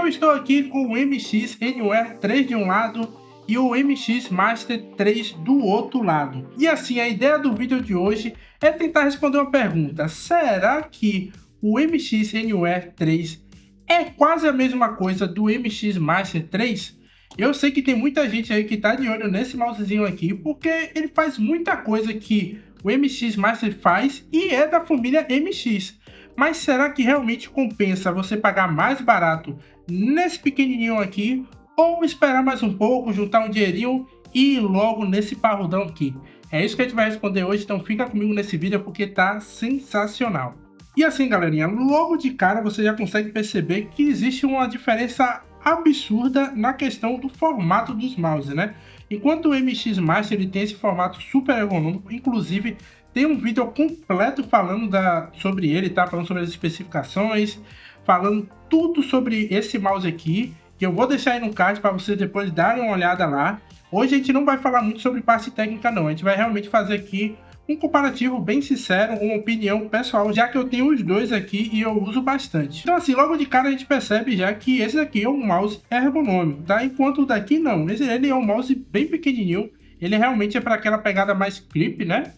eu estou aqui com o MX Anywhere 3 de um lado e o MX Master 3 do outro lado. E assim, a ideia do vídeo de hoje é tentar responder uma pergunta: será que o MX Anywhere 3 é quase a mesma coisa do MX Master 3? Eu sei que tem muita gente aí que tá de olho nesse mousezinho aqui, porque ele faz muita coisa que o MX Master faz e é da família MX. Mas será que realmente compensa você pagar mais barato nesse pequenininho aqui, ou esperar mais um pouco, juntar um dinheirinho e ir logo nesse parrudão aqui? É isso que a gente vai responder hoje, então fica comigo nesse vídeo porque tá sensacional. E assim, galerinha, logo de cara você já consegue perceber que existe uma diferença absurda na questão do formato dos mouse, né? Enquanto o MX Master ele tem esse formato super ergonômico, inclusive tem um vídeo completo falando sobre ele, tá? Falando sobre as especificações, falando tudo sobre esse mouse aqui, que eu vou deixar aí no card para vocês depois darem uma olhada lá. Hoje a gente não vai falar muito sobre parte técnica não, a gente vai realmente fazer aqui um comparativo bem sincero, uma opinião pessoal, já que eu tenho os dois aqui e eu uso bastante. Então assim, logo de cara a gente percebe já que esse aqui é um mouse ergonômico, tá? Enquanto o daqui não, ele é um mouse bem pequenininho, ele realmente é para aquela pegada mais clip, né?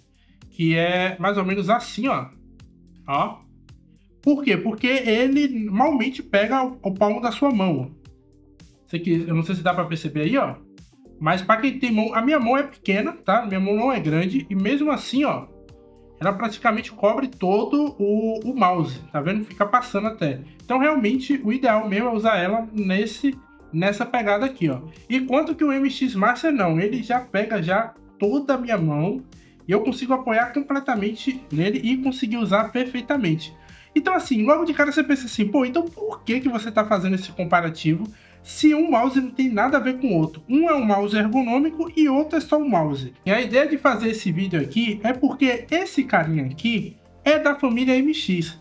Que é mais ou menos assim, ó. Ó. Por quê? Porque ele normalmente pega o palmo da sua mão. Eu não sei se dá para perceber aí, ó. Mas para quem tem mão, a minha mão é pequena, tá? Minha mão não é grande e mesmo assim, ó, ela praticamente cobre todo o mouse, tá vendo? Fica passando até. Então realmente o ideal mesmo é usar ela nessa pegada aqui, ó. Enquanto que o MX Master não, ele já pega já toda a minha mão e eu consigo apoiar completamente nele e conseguir usar perfeitamente. Então assim, logo de cara você pensa assim, pô, então por que você está fazendo esse comparativo se um mouse não tem nada a ver com o outro? Um é um mouse ergonômico e outro é só um mouse. E a ideia de fazer esse vídeo aqui é porque esse carinha aqui é da família MX.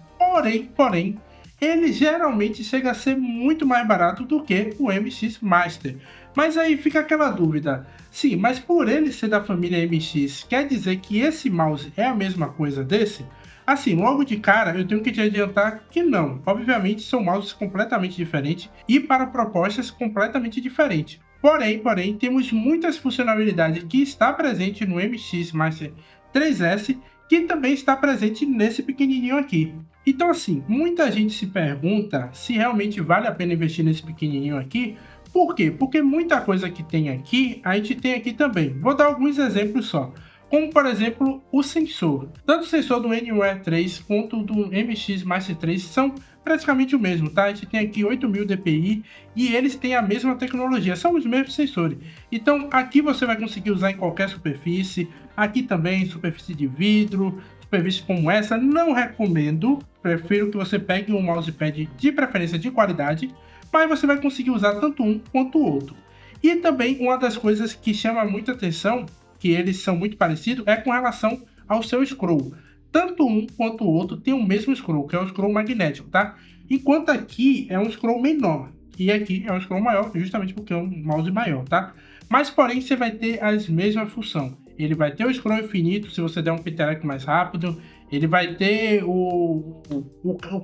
Porém, ele geralmente chega a ser muito mais barato do que o MX Master. Mas aí fica aquela dúvida, sim, mas por ele ser da família MX, quer dizer que esse mouse é a mesma coisa desse? Assim, logo de cara, eu tenho que te adiantar que não. Obviamente, são mouses completamente diferentes e para propostas completamente diferentes. Porém, temos muitas funcionalidades que está presente no MX Master 3S que também está presente nesse pequenininho aqui. Então assim, muita gente se pergunta se realmente vale a pena investir nesse pequenininho aqui. Por quê? Porque muita coisa que tem aqui, a gente tem aqui também. Vou dar alguns exemplos só. Como, por exemplo, o sensor. Tanto o sensor do Anywhere 3 quanto do MX Master 3 são praticamente o mesmo, tá? A gente tem aqui 8000 dpi e eles têm a mesma tecnologia, são os mesmos sensores. Então, aqui você vai conseguir usar em qualquer superfície, aqui também superfície de vidro, superfície como essa. Não recomendo, prefiro que você pegue um mousepad de preferência de qualidade, mas você vai conseguir usar tanto um quanto o outro. E também uma das coisas que chama muita atenção, que eles são muito parecidos, é com relação ao seu scroll. Tanto um quanto o outro tem o mesmo scroll, que é o scroll magnético, tá? Enquanto aqui é um scroll menor, e aqui é um scroll maior, justamente porque é um mouse maior, tá? Mas, porém, você vai ter as mesmas funções. Ele vai ter o scroll infinito, se você der um peteleco mais rápido. Ele vai ter o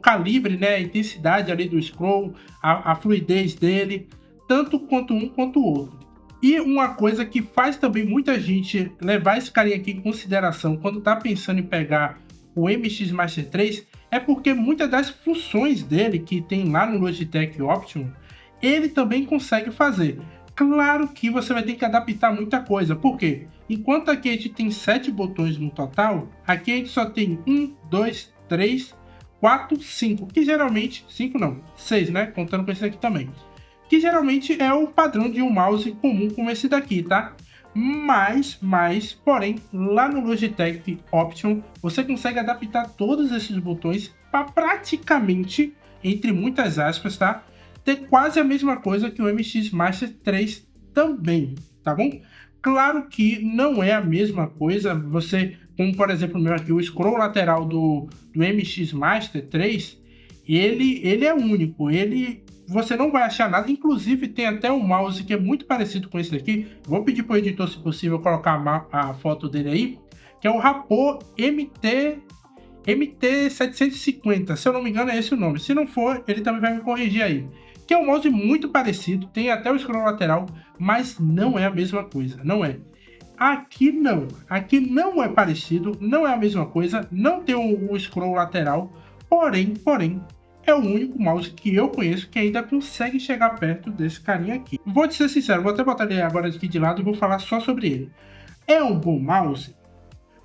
calibre, né? A intensidade ali do scroll, a fluidez dele, tanto quanto um quanto o outro. E uma coisa que faz também muita gente levar esse carinha aqui em consideração quando está pensando em pegar o MX Master 3 é porque muitas das funções dele que tem lá no Logitech Optimum, ele também consegue fazer. Claro que você vai ter que adaptar muita coisa, porque enquanto aqui a gente tem 7 botões no total, aqui a gente só tem 1, 2, 3, 4, 5, que geralmente, 5 não, 6, né, contando com esse aqui também. Que geralmente é o padrão de um mouse comum como esse daqui, tá? Porém, lá no Logitech Optimum, você consegue adaptar todos esses botões para praticamente, entre muitas aspas, tá? Ter quase a mesma coisa que o MX Master 3 também, tá bom? Claro que não é a mesma coisa, como por exemplo o meu aqui, o scroll lateral do MX Master 3, ele é único, você não vai achar nada, inclusive tem até um mouse que é muito parecido com esse daqui. Vou pedir para o editor, se possível, colocar a foto dele aí, que é o Rappo MT750, se eu não me engano é esse o nome. Se não for, ele também vai me corrigir aí. que é um mouse muito parecido, tem até o scroll lateral, mas não é a mesma coisa, não é. Aqui não é parecido, não é a mesma coisa, não tem o scroll lateral, porém, é o único mouse que eu conheço que ainda consegue chegar perto desse carinha aqui. Vou te ser sincero, vou até botar ele agora aqui de lado e vou falar só sobre ele. É um bom mouse?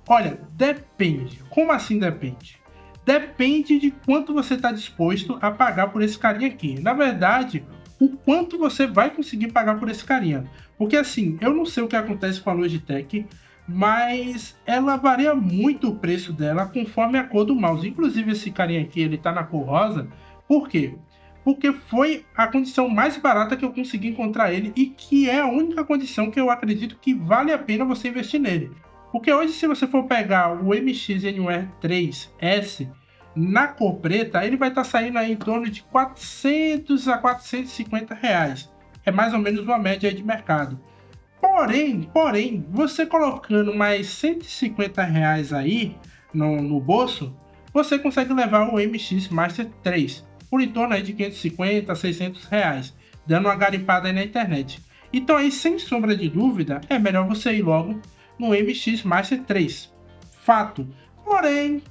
Olha, depende. Como assim depende? Depende de quanto você está disposto a pagar por esse carinha aqui. Na verdade, o quanto você vai conseguir pagar por esse carinha. Porque assim, eu não sei o que acontece com a Logitech, mas ela varia muito o preço dela conforme a cor do mouse. Inclusive esse carinha aqui, ele tá na cor rosa. Por quê? Porque foi a condição mais barata que eu consegui encontrar ele e que é a única condição que eu acredito que vale a pena você investir nele. Porque hoje, se você for pegar o MX Anywhere 3S na cor preta, ele vai estar saindo aí em torno de 400 a 450 reais. É mais ou menos uma média aí de mercado. Porém, você colocando mais 150 reais aí no bolso, você consegue levar o MX Master 3 por em torno aí de 550 a 600 reais, dando uma garimpada aí na internet. Então aí, sem sombra de dúvida, é melhor você ir logo no MX Master 3. Fato. Porém,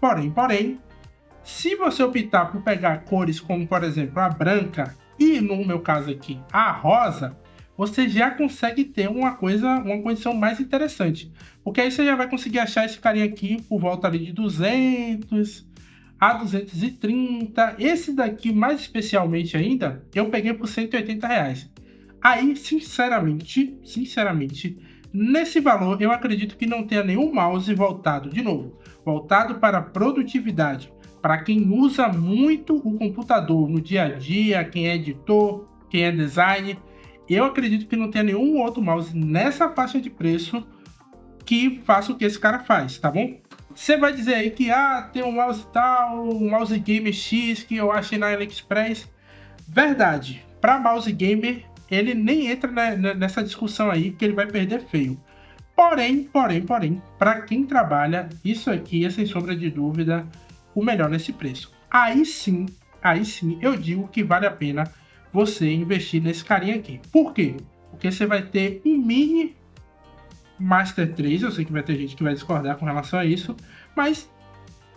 se você optar por pegar cores como, por exemplo, a branca e, no meu caso aqui, a rosa, você já consegue ter uma condição mais interessante. Porque aí você já vai conseguir achar esse carinha aqui por volta ali de 200 a 230. Esse daqui, mais especialmente ainda, eu peguei por 180 reais. Aí, sinceramente, nesse valor, eu acredito que não tenha nenhum mouse voltado para produtividade, para quem usa muito o computador no dia a dia, quem é editor, quem é designer. Eu acredito que não tenha nenhum outro mouse nessa faixa de preço que faça o que esse cara faz, tá bom? Você vai dizer aí que tem um mouse tal, um mouse gamer X que eu achei na AliExpress. Verdade, para mouse gamer ele nem entra nessa discussão aí, que ele vai perder feio. Porém, para quem trabalha, isso aqui é sem sombra de dúvida o melhor nesse preço. Aí sim, eu digo que vale a pena você investir nesse carinha aqui. Por quê? Porque você vai ter um mini Master 3, eu sei que vai ter gente que vai discordar com relação a isso, mas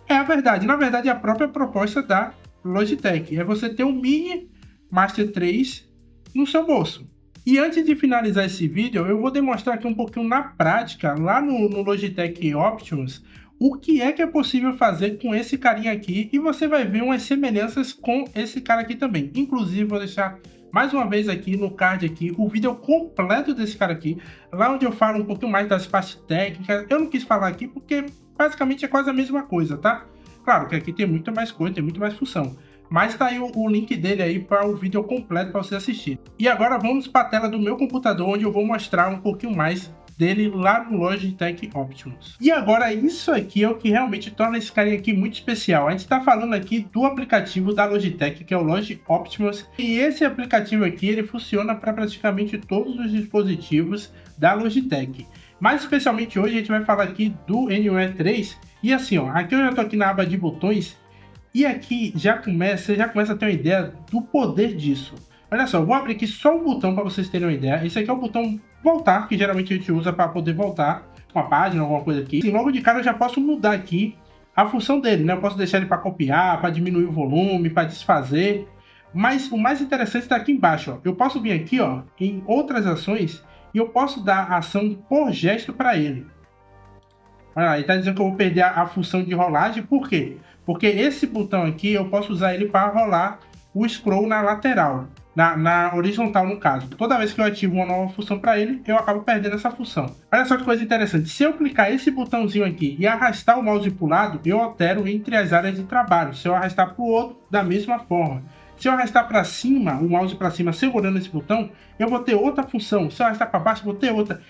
é a verdade. Na verdade, é a própria proposta da Logitech é você ter um mini Master 3 no seu bolso. E antes de finalizar esse vídeo, eu vou demonstrar aqui um pouquinho na prática, lá no Logitech Optimus, o que é possível fazer com esse carinha aqui, e você vai ver umas semelhanças com esse cara aqui também. Inclusive, vou deixar mais uma vez aqui no card aqui o vídeo completo desse cara aqui, lá onde eu falo um pouquinho mais das partes técnicas. Eu não quis falar aqui porque basicamente é quase a mesma coisa, tá? Claro que aqui tem muito mais coisa, tem muito mais função. Mas tá aí o link dele aí para o vídeo completo para você assistir. E agora vamos para a tela do meu computador, onde eu vou mostrar um pouquinho mais dele lá no Logitech Optimus. E agora isso aqui é o que realmente torna esse carinha aqui muito especial. A gente está falando aqui do aplicativo da Logitech, que é o Log Optimus. E esse aplicativo aqui, ele funciona para praticamente todos os dispositivos da Logitech. Mais especialmente hoje a gente vai falar aqui do Anywhere 3. E assim, ó, aqui eu já estou aqui na aba de botões. E aqui você já começa a ter uma ideia do poder disso. Olha só, eu vou abrir aqui só um botão para vocês terem uma ideia. Esse aqui é o botão voltar, que geralmente a gente usa para poder voltar uma página, alguma coisa aqui. Assim, logo de cara eu já posso mudar aqui a função dele, né? Eu posso deixar ele para copiar, para diminuir o volume, para desfazer. Mas o mais interessante está aqui embaixo, ó. Eu posso vir aqui, ó, em outras ações e eu posso dar ação por gesto para ele. Olha lá, ele está dizendo que eu vou perder a função de rolagem. Por quê? Porque esse botão aqui eu posso usar ele para rolar o scroll na lateral, na horizontal no caso. Toda vez que eu ativo uma nova função para ele, eu acabo perdendo essa função. Olha só que coisa interessante, se eu clicar esse botãozinho aqui e arrastar o mouse para o lado, eu altero entre as áreas de trabalho. Se eu arrastar para o outro, da mesma forma. Se eu arrastar para cima, o mouse para cima segurando esse botão, eu vou ter outra função. Se eu arrastar para baixo, eu vou ter outra.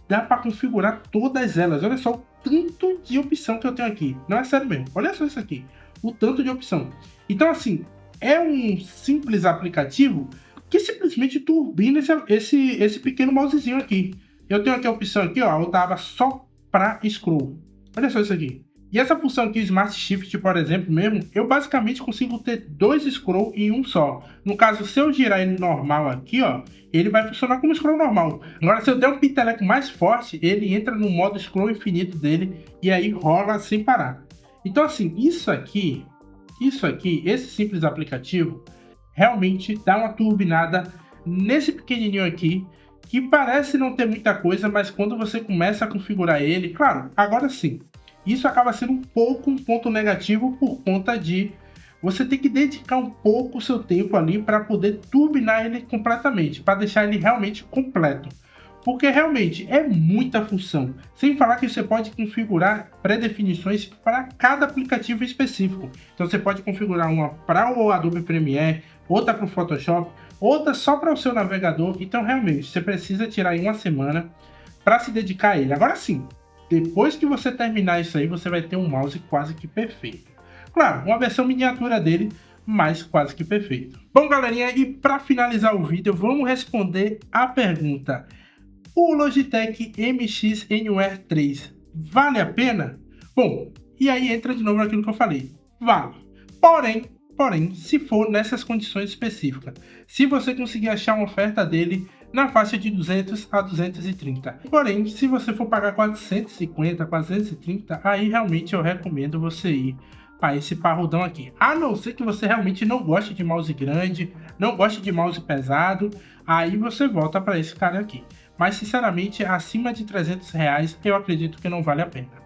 Dá para configurar todas elas. Olha só o tanto de opção que eu tenho aqui. Não é sério mesmo. Olha só isso aqui. O tanto de opção. Então, assim, é um simples aplicativo que simplesmente turbina esse pequeno mousezinho aqui. Eu tenho aqui a opção aqui, ó, outra aba só para scroll. Olha só isso aqui. E essa função aqui, Smart Shift, por exemplo, mesmo, eu basicamente consigo ter 2 scroll em um só. No caso, se eu girar ele normal aqui, ó, ele vai funcionar como scroll normal. Agora, se eu der um piteleco mais forte, ele entra no modo scroll infinito dele e aí rola sem parar. Então, assim, isso aqui, esse simples aplicativo, realmente dá uma turbinada nesse pequenininho aqui, que parece não ter muita coisa, mas quando você começa a configurar ele, claro, agora sim, isso acaba sendo um ponto negativo por conta de você ter que dedicar um pouco o seu tempo ali para poder turbinar ele completamente, para deixar ele realmente completo. Porque realmente é muita função, sem falar que você pode configurar pré-definições para cada aplicativo específico. Então você pode configurar uma para o Adobe Premiere, outra para o Photoshop, outra só para o seu navegador. Então realmente você precisa tirar aí uma semana para se dedicar a ele. Agora sim, depois que você terminar isso aí, você vai ter um mouse quase que perfeito. Claro, uma versão miniatura dele, mas quase que perfeito. Bom, galerinha, e para finalizar o vídeo, vamos responder a pergunta: o Logitech MX Anywhere 3 vale a pena? Bom, e aí entra de novo naquilo que eu falei. Vale. Porém, se for nessas condições específicas, se você conseguir achar uma oferta dele na faixa de 200 a 230. Porém, se você for pagar 450, 430, aí realmente eu recomendo você ir para esse parrudão aqui. A não ser que você realmente não goste de mouse grande, não goste de mouse pesado, aí você volta para esse cara aqui. Mas sinceramente, acima de R$300 eu acredito que não vale a pena.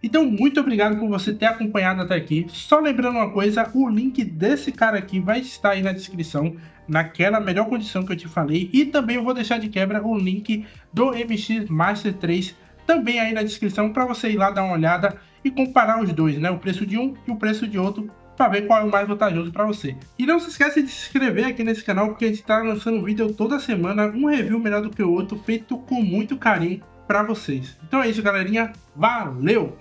Então, muito obrigado por você ter acompanhado até aqui. Só lembrando uma coisa, o link desse cara aqui vai estar aí na descrição, naquela melhor condição que eu te falei. E também eu vou deixar de quebra o link do MX Master 3 também aí na descrição, para você ir lá dar uma olhada e comparar os dois, né? O preço de um e o preço de outro, para ver qual é o mais vantajoso para você. E não se esqueça de se inscrever aqui nesse canal, porque a gente está lançando vídeo toda semana, um review melhor do que o outro, feito com muito carinho para vocês. Então é isso, galerinha. Valeu!